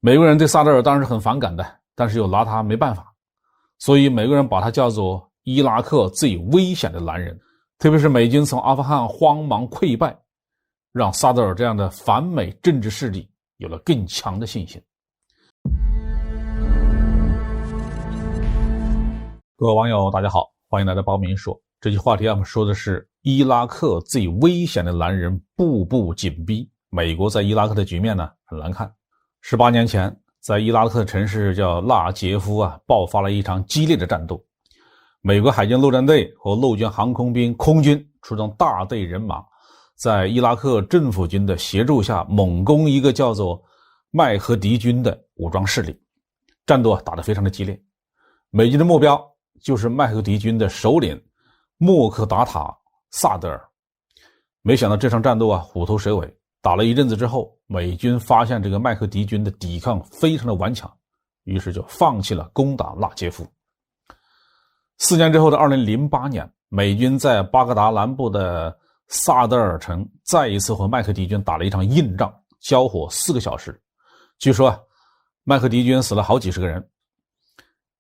美国人对萨德尔当然是很反感的，但是又拿他没办法，所以美国人把他叫做伊拉克最危险的男人。特别是美军从阿富汗慌忙溃败，让萨德尔这样的反美政治势力有了更强的信心。各位网友大家好，欢迎来到包明说。这期话题我们说的是伊拉克最危险的男人步步紧逼，美国在伊拉克的局面呢很难看。18年前，在伊拉克的城市叫纳杰夫爆发了一场激烈的战斗。美国海军陆战队和陆军航空兵空军出动大队人马，在伊拉克政府军的协助下猛攻一个叫做麦荷迪军的武装势力。战斗打得非常的激烈，美军的目标就是麦荷迪军的首领莫克达塔·萨德尔。没想到这场战斗虎头蛇尾，打了一阵子之后，美军发现这个麦荷迪军的抵抗非常的顽强，于是就放弃了攻打纳杰夫。4年之后的2008年，美军在巴格达南部的萨德尔城再一次和麦荷迪军打了一场硬仗，交火4个小时。据说麦荷迪军死了好几十个人。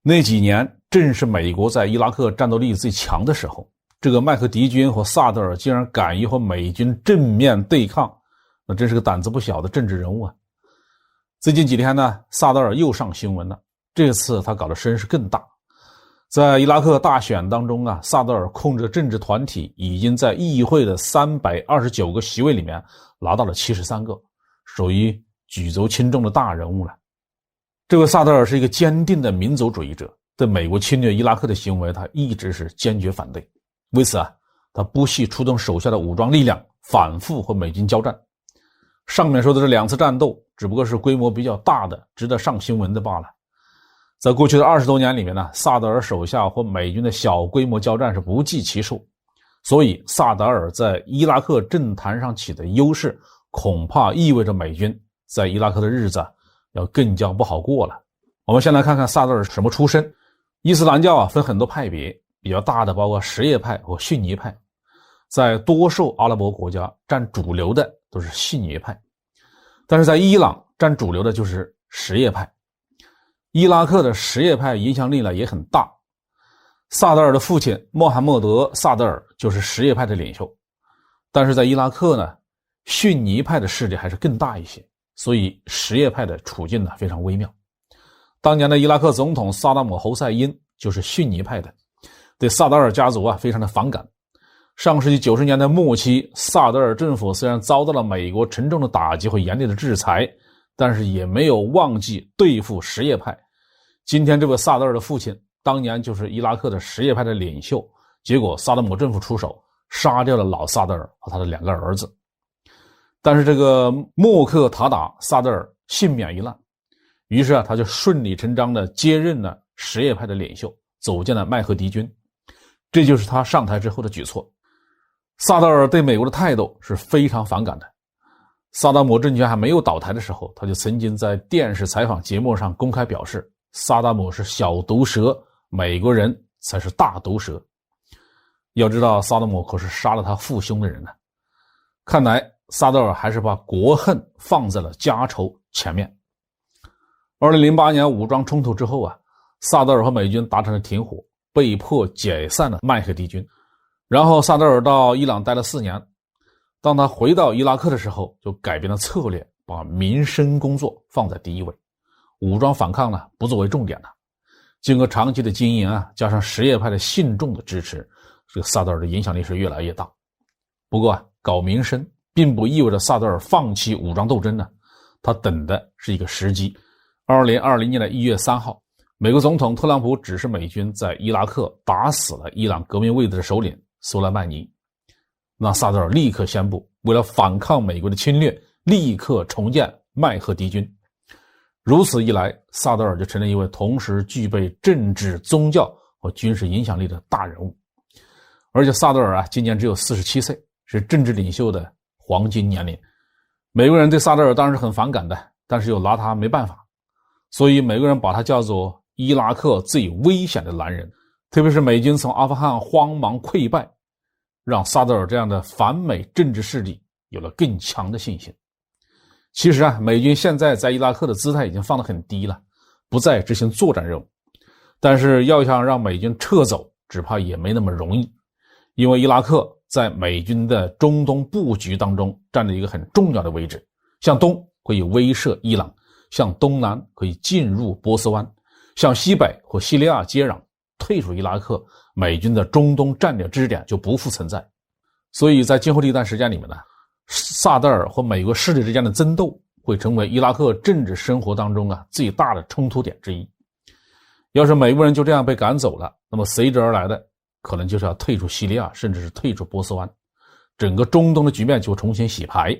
那几年正是美国在伊拉克战斗力最强的时候，这个麦荷迪军和萨德尔竟然敢于和美军正面对抗，那真是个胆子不小的政治人物啊。最近几天呢，萨德尔又上新闻了，这次他搞的声势更大。在伊拉克大选当中萨德尔控制的政治团体已经在议会的329个席位里面拿到了73个，属于举足轻重的大人物了。这位萨德尔是一个坚定的民族主义者，对美国侵略伊拉克的行为他一直是坚决反对。为此他不惜出动手下的武装力量反复和美军交战。上面说的这2次战斗只不过是规模比较大的，值得上新闻的罢了。在过去的20多年里面呢，萨德尔手下和美军的小规模交战是不计其数，所以萨德尔在伊拉克政坛上起的优势，恐怕意味着美军在伊拉克的日子要更加不好过了。我们先来看看萨德尔什么出身。伊斯兰教分很多派别，比较大的包括什叶派和逊尼派，在多数阿拉伯国家占主流的都是逊尼派，但是在伊朗占主流的就是什叶派。伊拉克的什叶派影响力呢也很大，萨德尔的父亲穆罕默德·萨德尔就是什叶派的领袖。但是在伊拉克呢，逊尼派的势力还是更大一些，所以什叶派的处境呢非常微妙。当年的伊拉克总统萨达姆·侯赛因就是逊尼派的，对萨德尔家族非常的反感。上世纪90年代末期，萨德尔政府虽然遭到了美国沉重的打击和严厉的制裁，但是也没有忘记对付什叶派。今天这位萨德尔的父亲当年就是伊拉克的什叶派的领袖，结果萨达姆政府出手杀掉了老萨德尔和他的2个儿子。但是这个莫克塔达萨德尔幸免于难，于是他就顺理成章地接任了什叶派的领袖，走进了麦荷迪军。这就是他上台之后的举措。萨德尔对美国的态度是非常反感的。萨达姆政权还没有倒台的时候，他就曾经在电视采访节目上公开表示，萨达姆是小毒蛇，美国人才是大毒蛇。要知道萨达姆可是杀了他父兄的人呢。看来萨德尔还是把国恨放在了家仇前面。2008年武装冲突之后萨德尔和美军达成了停火，被迫解散了麦荷迪军。然后萨德尔到伊朗待了4年，当他回到伊拉克的时候，就改变了策略，把民生工作放在第一位，武装反抗呢不作为重点了。经过长期的经营加上什叶派的信众的支持，这个萨德尔的影响力是越来越大。不过搞民生并不意味着萨德尔放弃武装斗争呢，他等的是一个时机。2020年的1月3号，美国总统特朗普指示美军在伊拉克打死了伊朗革命卫队的首领苏莱曼尼。那萨德尔立刻宣布，为了反抗美国的侵略，立刻重建麦荷迪军。如此一来，萨德尔就成了一位同时具备政治、宗教和军事影响力的大人物。而且萨德尔今年只有47岁，是政治领袖的黄金年龄。美国人对萨德尔当然是很反感的，但是又拿他没办法，所以美国人把他叫做伊拉克最危险的男人。特别是美军从阿富汗慌忙溃败，让萨德尔这样的反美政治势力有了更强的信心。其实啊，美军现在在伊拉克的姿态已经放得很低了，不再执行作战任务。但是要想让美军撤走，只怕也没那么容易，因为伊拉克在美军的中东布局当中占着一个很重要的位置，向东可以威慑伊朗，向东南可以进入波斯湾，向西北和叙利亚接壤，退出伊拉克，美军的中东战略支点就不复存在。所以在今后的一段时间里面呢，萨德尔和美国势力之间的争斗会成为伊拉克政治生活当中最大的冲突点之一。要是美国人就这样被赶走了，那么随之而来的可能就是要退出叙利亚，甚至是退出波斯湾，整个中东的局面就重新洗牌。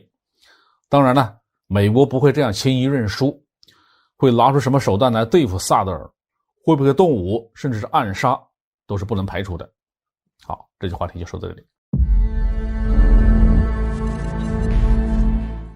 当然呢，美国不会这样轻易认输，会拿出什么手段来对付萨德尔，会不会动武甚至是暗杀都是不能排除的。好，这期话题就说到这里。